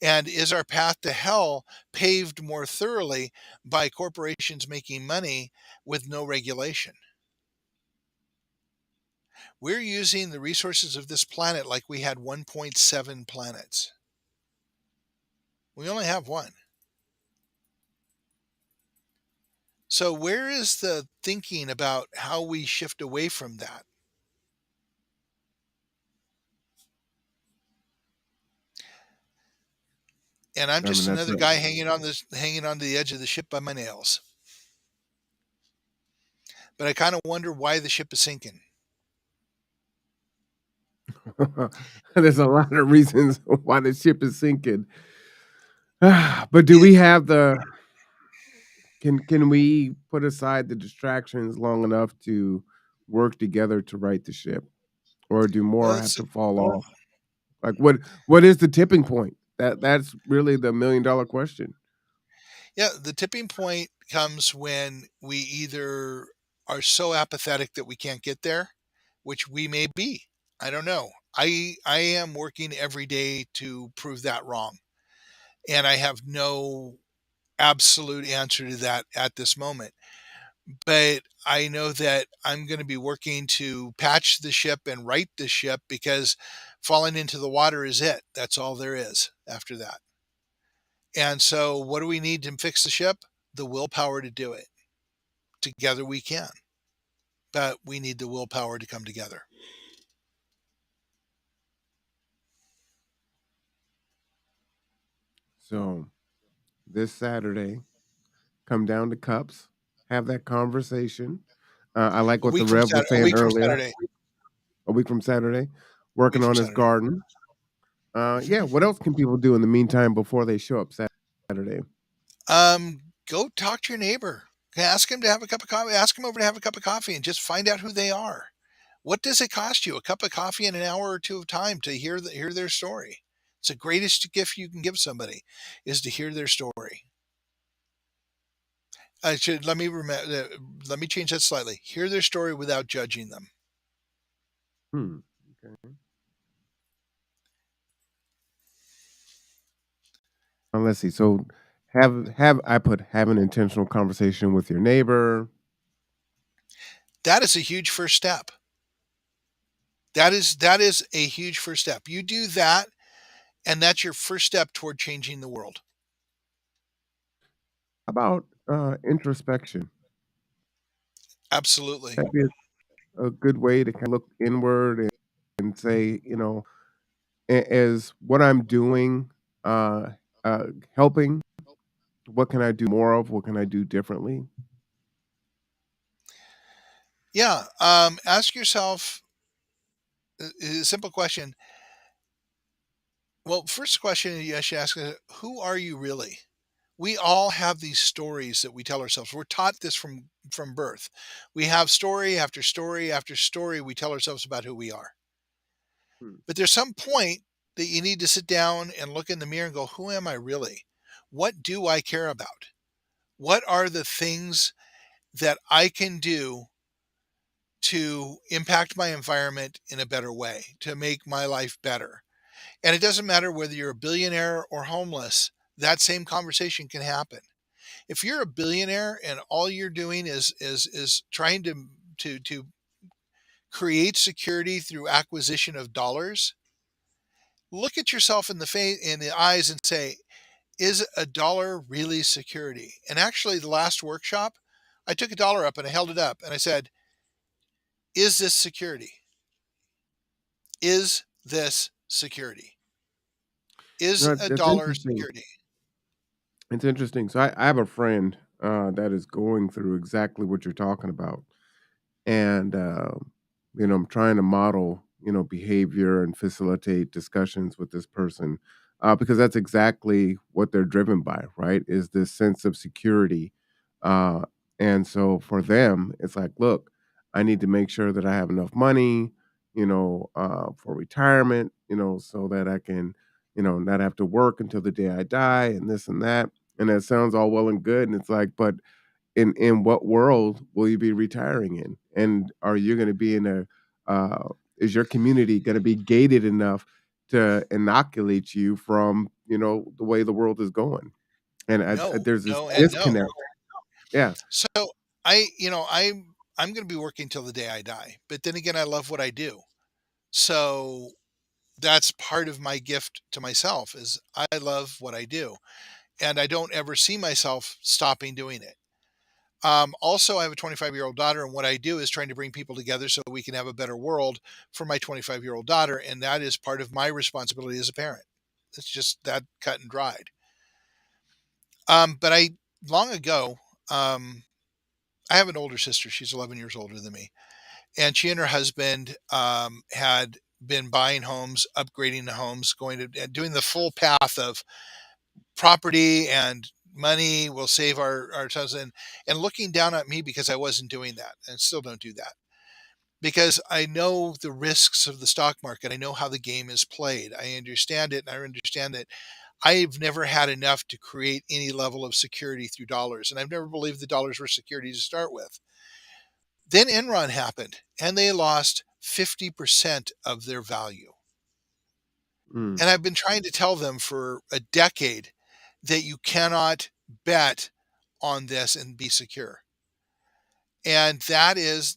And is our path to hell paved more thoroughly by corporations making money with no regulation? We're using the resources of this planet like we had 1.7 planets. We only have one. So, where is the thinking about how we shift away from that? And I'm I mean, just that's another guy hanging on to the edge of the ship by my nails. But I kind of wonder why the ship is sinking. there's a lot of reasons why the ship is sinking. But do It, we have the can we put aside the distractions long enough to work together to right the ship, or do well, more have it's to fall off? Like what is the tipping point? That's really the $1,000,000 question. yeah. The tipping point comes when we either are so apathetic that we can't get there, which we may be. I don't know. I am working every day to prove that wrong, and I have no absolute answer to that at this moment. But I know that I'm going to be working to patch the ship and right the ship because falling into the water is it. That's all there is after that. And so, what do we need to fix the ship? The willpower to do it. Together we can, but we need the willpower to come together. So this Saturday, come down to Cups, have that conversation. I like what the Rev was A saying week from earlier. Saturday. A week from Saturday, A week working from on his Saturday. garden. Yeah. What else can people do in the meantime before they show up Saturday? Go talk to your neighbor. Ask him to have a cup of coffee. Ask him over to have a cup of coffee and just find out who they are. What does it cost you? A cup of coffee and an hour or two of time to hear their story. It's the greatest gift you can give somebody is to hear their story. I should let me change that slightly. Hear their story without judging them. Hmm. Okay. Let's see. So have I put have an intentional conversation with your neighbor. That is a huge first step. That is a huge first step. You do that, and that's your first step toward changing the world. About introspection. Absolutely. That'd be a good way to kind of look inward and say, is what I'm doing uh, helping? What can I do more of? What can I do differently? Yeah. Ask yourself a simple question. Well, first question you should ask is, who are you really? We all have these stories that we tell ourselves. We're taught this from birth. We have story after story after story we tell ourselves about who we are. Hmm. But there's some point that you need to sit down and look in the mirror and go, who am I really? What do I care about? What are the things that I can do to impact my environment in a better way, to make my life better? And it doesn't matter whether you're a billionaire or homeless, that same conversation can happen. If you're a billionaire and all you're doing is trying to create security through acquisition of dollars, look at yourself in the face in the eyes and say, is a dollar really security? And actually, the last workshop, I took a dollar up and I held it up and I said, is this security? Is this security? Is No, a that's dollar interesting. security? It's interesting. So I have a friend that is going through exactly what you're talking about. And I'm trying to model behavior and facilitate discussions with this person, because that's exactly what they're driven by, right? Is this sense of security. uh, and so for them it's like, look, I need to make sure that I have enough money, for retirement, so that I can not have to work until the day I die, and this and that. And that sounds all well and good, and it's like, but in what world will you be retiring in? And are you gonna be in a is your community gonna be gated enough to inoculate you from, the way the world is going? And No, there's this no, and no. disconnect. Yeah. So I'm going to be working till the day I die. But then again, I love what I do. So that's part of my gift to myself is I love what I do, and I don't ever see myself stopping doing it. Also, I have a 25-year-old daughter, and what I do is trying to bring people together so we can have a better world for my 25-year-old daughter, and that is part of my responsibility as a parent. It's just that cut and dried. But I long ago, um, I have an older sister. She's 11 years older than me, and she and her husband had been buying homes, upgrading the homes, going to doing the full path of property and money will save our sons, and looking down at me because I wasn't doing that and still don't do that because I know the risks of the stock market. I know how the game is played. I understand it, and I understand that I've never had enough to create any level of security through dollars, and I've never believed the dollars were security to start with. Then Enron happened, and they lost 50% of their value. Mm, And I've been trying to tell them for a decade that you cannot bet on this and be secure. And that is,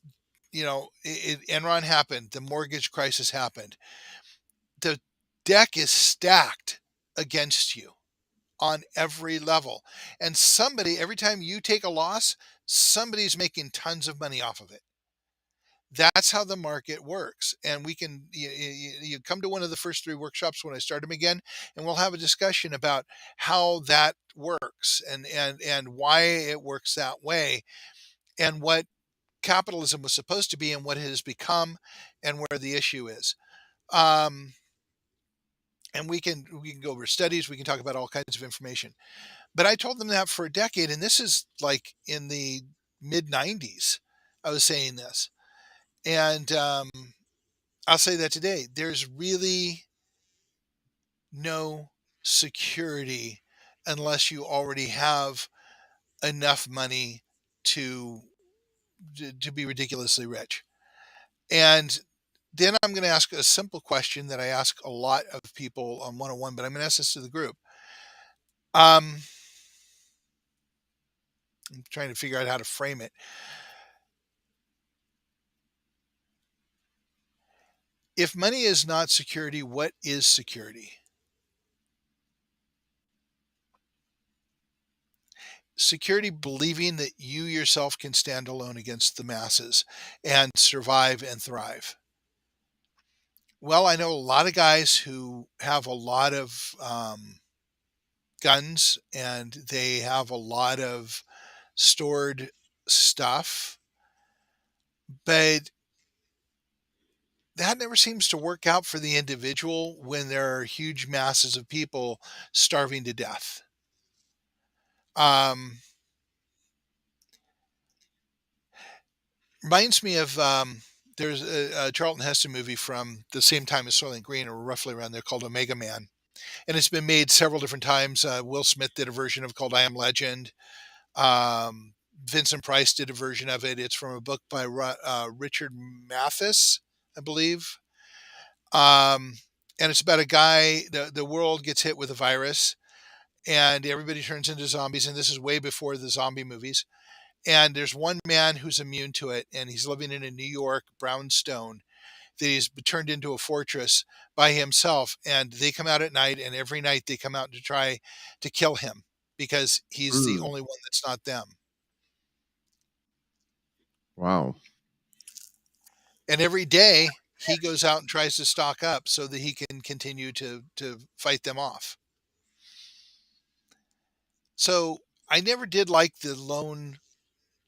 Enron happened, the mortgage crisis happened. The deck is stacked against you on every level. And somebody, every time you take a loss, somebody's making tons of money off of it. That's how the market works. And we can, you come to one of the first three workshops when I start them again, and we'll have a discussion about how that works and why it works that way and what capitalism was supposed to be and what it has become and where the issue is. Um, and we can go over studies, we can talk about all kinds of information. But I told them that for a decade, and this is like in the mid 90s. I was saying this. And I'll say that today. There's really no security unless you already have enough money to to be ridiculously rich. And then I'm going to ask a simple question that I ask a lot of people on 101, but I'm going to ask this to the group. Um, I'm trying to figure out how to frame it. If money is not security, what is security? Security believing that you yourself can stand alone against the masses and survive and thrive. Well, I know a lot of guys who have a lot of guns and they have a lot of stored stuff, but that never seems to work out for the individual when there are huge masses of people starving to death. Um, Reminds me of there's a Charlton Heston movie from the same time as Soylent Green, or roughly around there, called Omega Man, and it's been made several different times. Will Smith did a version of called I Am Legend. Um, Vincent Price did a version of it. It's from a book by Richard Mathis, I believe. Um, and it's about a guy. The world gets hit with a virus, and everybody turns into zombies. And this is way before the zombie movies. And there's one man who's immune to it, and he's living in a New York brownstone that he's turned into a fortress by himself. And they come out at night, and every night they come out to try to kill him because he's the Mm, only one that's not them. wow. And every day he goes out and tries to stock up so that he can continue to fight them off. So I never did like the lone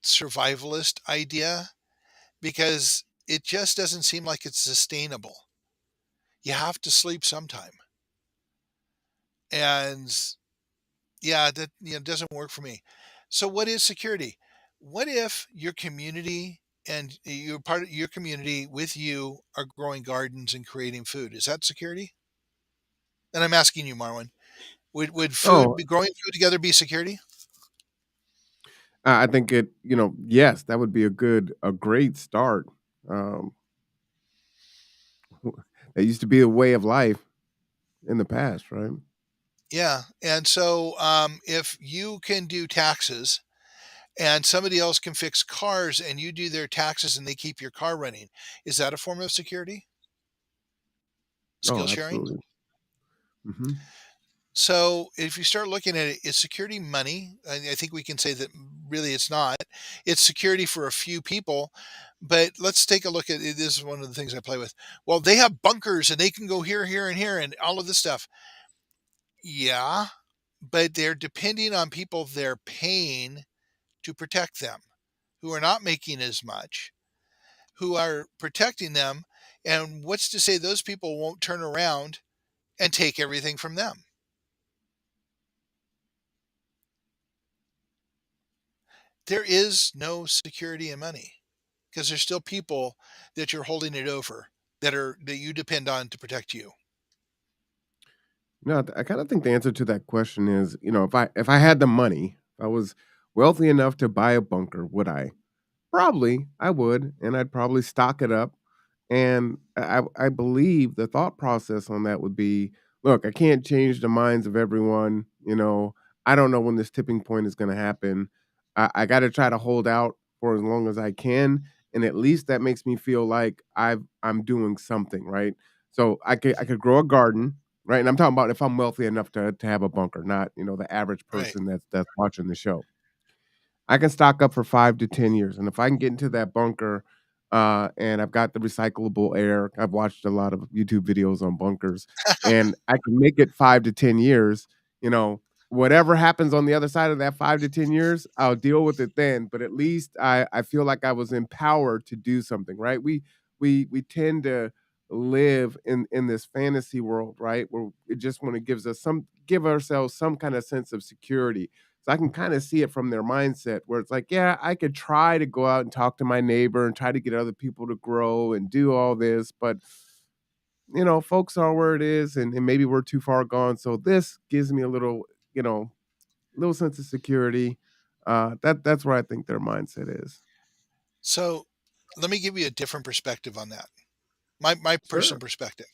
survivalist idea because it just doesn't seem like it's sustainable. You have to sleep sometime. And yeah, that doesn't work for me. So what is security? What if your community and you're part of your community with you are growing gardens and creating food? Is that security? And I'm asking you, Marwan, would food Oh, be growing food together be security? I think yes, that would be a great start. Um, that used to be a way of life in the past, right? Yeah. And so if you can do taxes and somebody else can fix cars and you do their taxes and they keep your car running, is that a form of security? Oh, Skill sharing? absolutely. Mhm. So if you start looking at it, is security money? I think we can say that really it's not. It's security for a few people. But let's take a look at it. This is one of the things I play with. Well, they have bunkers and they can go here, here, and here, and all of this stuff. Yeah, but they're depending on people they're paying to protect them, who are not making as much, who are protecting them. And what's to say those people won't turn around and take everything from them? There is no security in money because there's still people that you're holding it over that you depend on to protect you. No, I kind of think the answer to that question is, if I had the money, if I was wealthy enough to buy a bunker, would I? Probably, I would, and I'd probably stock it up. And I believe the thought process on that would be, look, I can't change the minds of everyone. I don't know when this tipping point is going to happen. I got to try to hold out for as long as I can, and at least that makes me feel like I'm doing something right. So I could grow a garden, right? And I'm talking about if I'm wealthy enough to have a bunker, not the average Right. person that's watching the show. I can stock up for 5 to 10 years, and if I can get into that bunker, and I've got the recyclable air, I've watched a lot of YouTube videos on bunkers, and I can make it 5 to 10 years, whatever happens on the other side of that 5 to 10 years, I'll deal with it then, but at least I feel like I was empowered to do something, right? We tend to live in this fantasy world, right? Where it just wanna give ourselves some kinda sense of security. So I can kind of see it from their mindset where it's like, yeah, I could try to go out and talk to my neighbor and try to get other people to grow and do all this, but folks are where it is and maybe we're too far gone. So this gives me a little sense of security. That's where I think their mindset is. So let me give you a different perspective on that. My personal Sure. perspective.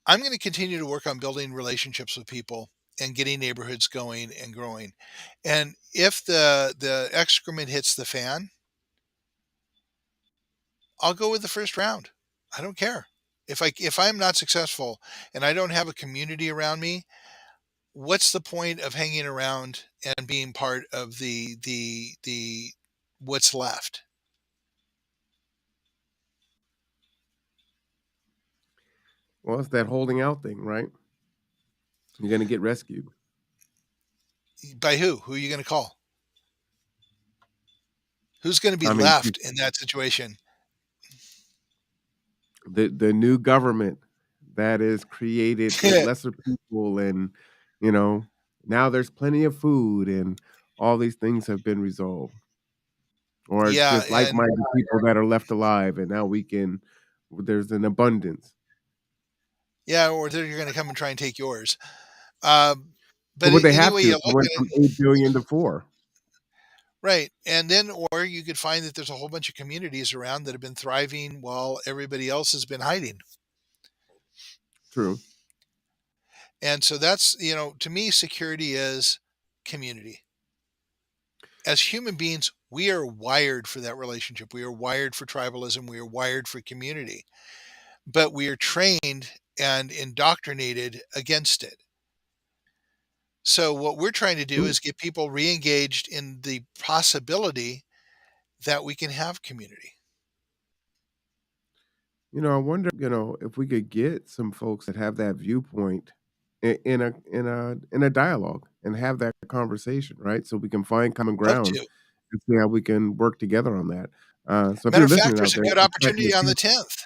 I'm going to continue to work on building relationships with people and getting neighborhoods going and growing. And if the excrement hits the fan, I'll go with the first round. I don't care. If I'm not successful and I don't have a community around me, what's the point of hanging around and being part of the what's left? Well, it's that holding out thing, right? You're gonna get rescued. By who? Who are you going to call? Who's going to be I mean, left in that situation? the new government that is created with lesser people and you know now there's plenty of food and all these things have been resolved or it's Yeah, just and like-minded people that are left alive and now we can there's an abundance. yeah, or they're going to come and try and take yours. Um, But but would they any have way to you if it look went at from it, 8 billion to 4? right? And then, or you could find that there's a whole bunch of communities around that have been thriving while everybody else has been hiding. True. And so that's, to me, security is community. As human beings, we are wired for that relationship. We are wired for tribalism. We are wired for community, but we are trained and indoctrinated against it. So what we're trying to do Mm. is get people re-engaged in the possibility that we can have community. I wonder, if we could get some folks that have that viewpoint in a dialogue and have that conversation, right? So we can find common Love ground to. and see how we can work together on that. So if Matter you're of fact, listening out there's a there, good the track of opportunity the on the tenth, 10th.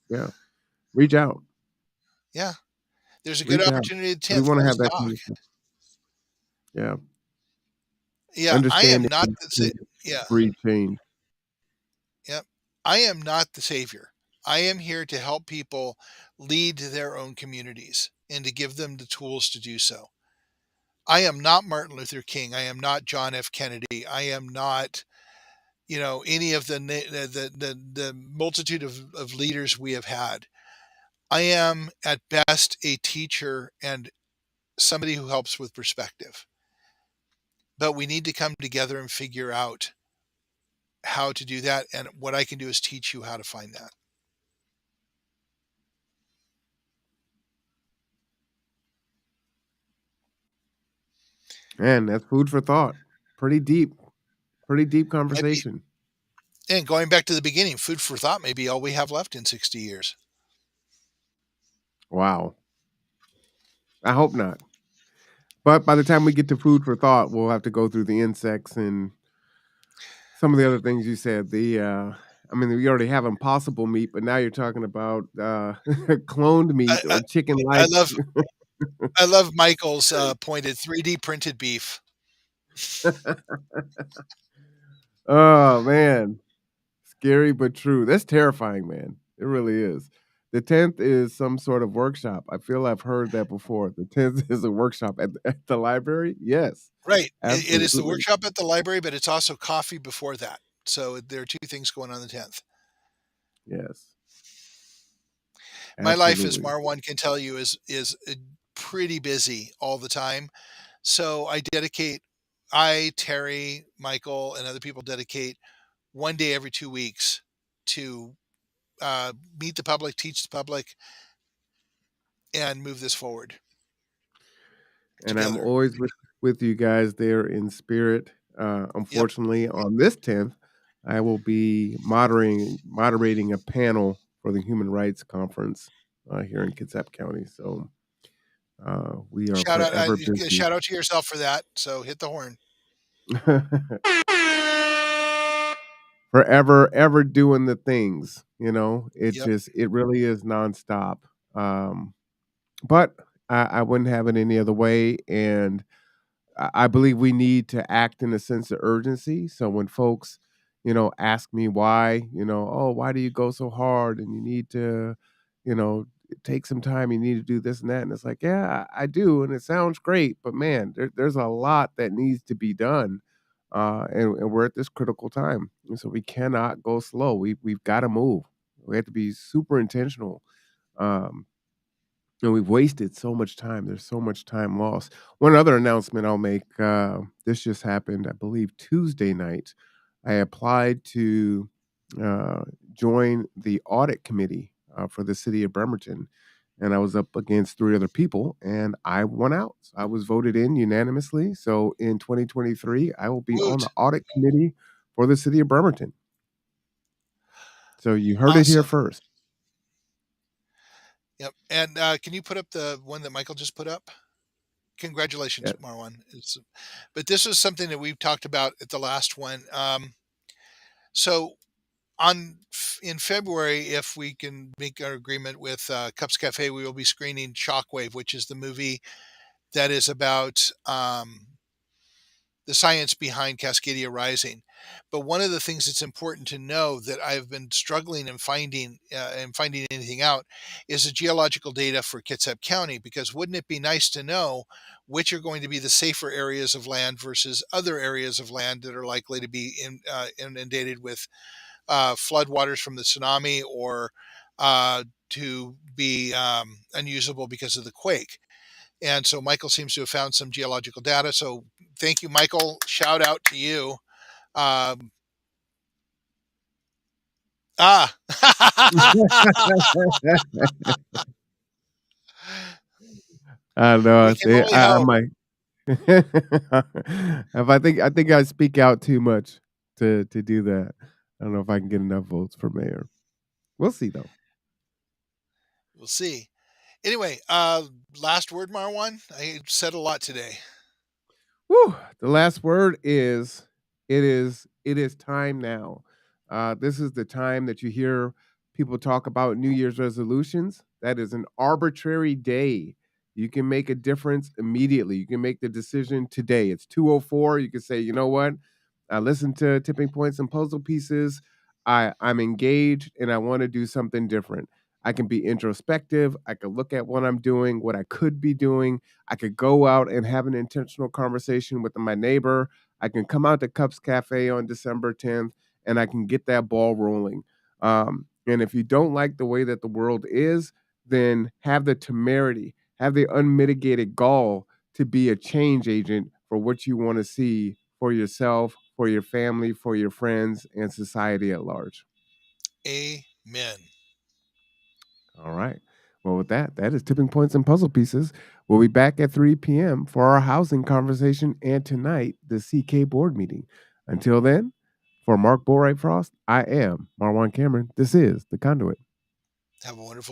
yeah, reach out, Yeah, there's a good reach out. opportunity the We 10th. want to Let's have that talk. conversation. Yeah, Yeah, I am understanding not and the change yeah, breed change. yeah. I am not the savior. I am here to help people lead their own communities and to give them the tools to do so. I am not Martin Luther King. I am not John F. Kennedy. I am not, any of the multitude of leaders we have had. I am at best a teacher and somebody who helps with perspective. But we need to come together and figure out how to do that. And what I can do is teach you how to find that. Man, that's food for thought. Pretty deep Might be, conversation. and going back to the beginning, food for thought may be all we have left in 60 years. Wow. I hope not. But by the time we get to food for thought, we'll have to go through the insects and some of the other things you said. I mean, we already have impossible meat, but now you're talking about cloned I, meat I, or chicken I like. love I love Michael's pointed 3D printed beef. Oh man, scary but true. That's terrifying, man. It really is. The 10th is some sort of workshop. I feel I've heard that before. The 10th is a workshop at the library. Yes, Right. It is the absolutely. workshop at the library, but it's also coffee before that. So there are two things going on the 10th. Yes, My life, as absolutely. Marwan can tell you, is pretty busy all the time. So Terry, Michael, and other people dedicate one day every 2 weeks to meet the public, teach the public, and move this forward And I'm together. always with you guys there in spirit. Yep. Unfortunately, on this 10th, I will be moderating a panel for the Human Rights Conference here in Kitsap County. So we are Shout out, forever busy. shout out to yourself for that. So hit the horn. Forever, ever doing the things. Yep. It really is nonstop. Um, but I wouldn't have it any other way. And I believe we need to act in a sense of urgency. So when folks, ask me why, oh, why do you go so hard? And you need to, you know, take some time. You need to do this and that. And it's like, yeah, I do, and it sounds great, but man, there's a lot that needs to be done, and we're at this critical time, and so we cannot go slow. We've got to move. We have to be super intentional. Um, and we've wasted so much time. There's so much time lost. One other announcement I'll make, this just happened, I believe, Tuesday night. I applied to uh, join the audit committee for the city of Bremerton, and I was up against three other people, and I won out. So I was voted in unanimously. So in 2023, I will be on the Woot. audit committee for the city of Bremerton. So you heard it here Awesome. first. Yep. And can you put up the one that Michael just put up? Congratulations, Yeah. Marwan. But this is something that we've talked about at the last one. So in February, if we can make our agreement with Cups Cafe, we will be screening Shockwave, which is the movie that is about the science behind Cascadia Rising. But one of the things that's important to know that I've been struggling and finding anything out is the geological data for Kitsap County. Because wouldn't it be nice to know which are going to be the safer areas of land versus other areas of land that are likely to be inundated with floodwaters from the tsunami or to be unusable because of the quake? And so Michael seems to have found some geological data. So thank you, Michael. Shout out to you. Um, ah, I know. we I can say only I hope. might. If I think I speak out too much to do that. I don't know if I can get enough votes for mayor. We'll see though. We'll see. Anyway, last word, Marwan. I said a lot today. Whew, the last word is it is time now. This is the time that you hear people talk about New Year's resolutions. That is an arbitrary day. You can make a difference immediately. You can make the decision today. It's 2:04. You can say, you know what? I listened to tipping points and puzzle pieces. I'm engaged and I want to do something different. I can be introspective. I can look at what I'm doing, what I could be doing. I could go out and have an intentional conversation with my neighbor. I can come out to Cups Cafe on December 10th and I can get that ball rolling. And if you don't like the way that the world is, then have the temerity, have the unmitigated gall to be a change agent for what you want to see for yourself, for your family, for your friends, and society at large. Amen. All right. Well, with that, that is Tipping Points and Puzzle Pieces. We'll be back at 3 p.m. for our housing conversation and tonight, the CK board meeting. Until then, for Mark Boatwright-Frost, I am Marwan Cameron. This is The Conduit. Have a wonderful